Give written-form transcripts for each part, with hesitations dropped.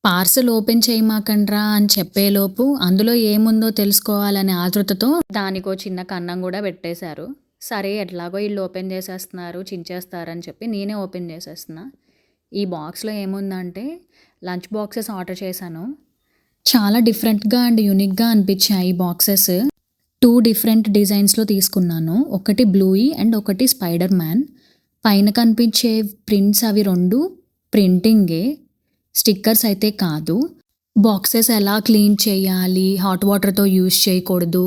Parcel open చేయమాకండ్రా అని చెప్పేలోపు అందులో ఏముందో తెలుసుకోవాలనే ఆతృతతో దానికో చిన్న కన్నం కూడా పెట్టేశారు. సరే ఎట్లాగో వీళ్ళు ఓపెన్ చేసేస్తున్నారు, చించేస్తారని చెప్పి నేనే ఓపెన్ చేసేస్తున్నా. ఈ బాక్స్‌లో ఏముందంటే లంచ్ బాక్సెస్ ఆర్డర్ చేశాను. చాలా డిఫరెంట్‌గా అండ్ యూనిక్‌గా అనిపించాయి బాక్సెస్. 2 డిఫరెంట్ డిజైన్స్‌లో తీసుకున్నాను. ఒకటి బ్లూయి అండ్ ఒకటి స్పైడర్ మ్యాన్. పైన కనిపించే ప్రింట్స్ అవి 2 ప్రింటింగే, స్టిక్కర్స్ అయితే కాదు. బాక్సెస్ ఎలా క్లీన్ చేయాలి, హాట్ వాటర్‌తో యూజ్ చేయకూడదు,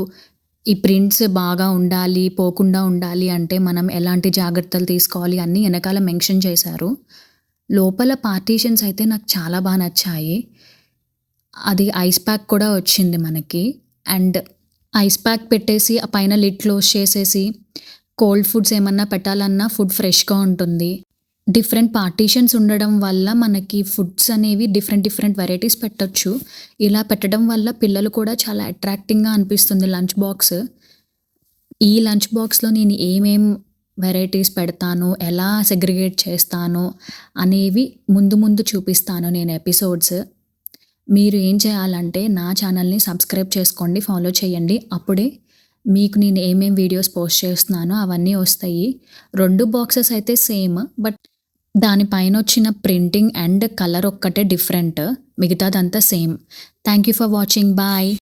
ఈ ప్రింట్స్ బాగా ఉండాలి, పోకుండా ఉండాలి అంటే మనం ఎలాంటి జాగ్రత్తలు తీసుకోవాలి అన్నీ వెనకాల మెన్షన్ చేశారు. లోపల పార్టీషన్స్ అయితే నాకు చాలా బాగా నచ్చాయి. అది ఐస్ ప్యాక్ కూడా వచ్చింది మనకి. అండ్ ఐస్ ప్యాక్ పెట్టేసి ఆ పైన లిడ్ క్లోజ్ చేసేసి కోల్డ్ ఫుడ్స్ ఏమన్నా పెట్టాలన్నా ఫుడ్ ఫ్రెష్‌గా ఉంటుంది. డిఫరెంట్ పార్టీషన్స్ ఉండడం వల్ల మనకి ఫుడ్స్ అనేవి డిఫరెంట్ వెరైటీస్ పెట్టొచ్చు. ఇలా పెట్టడం వల్ల పిల్లలు కూడా చాలా అట్రాక్టింగ్‌గా అనిపిస్తుంది లంచ్ బాక్స్. ఈ లంచ్ బాక్స్‌లో నేను ఏమేం వెరైటీస్ పెడతాను, ఎలా సెగ్రిగేట్ చేస్తాను అనేవి ముందు చూపిస్తాను నేను ఎపిసోడ్స్. మీరు ఏం చేయాలంటే నా ఛానల్‌ని సబ్స్క్రైబ్ చేసుకోండి, ఫాలో చేయండి. అప్పుడే మీకు నేను ఏమేం వీడియోస్ పోస్ట్ చేస్తున్నానో అవన్నీ వస్తాయి. 2 బాక్సెస్ అయితే సేమ్, బట్ దానిపైన వచ్చిన ప్రింటింగ్ అండ్ కలర్ ఒక్కటే డిఫరెంట్. మిగతాదంతా same. Thank you for watching. Bye.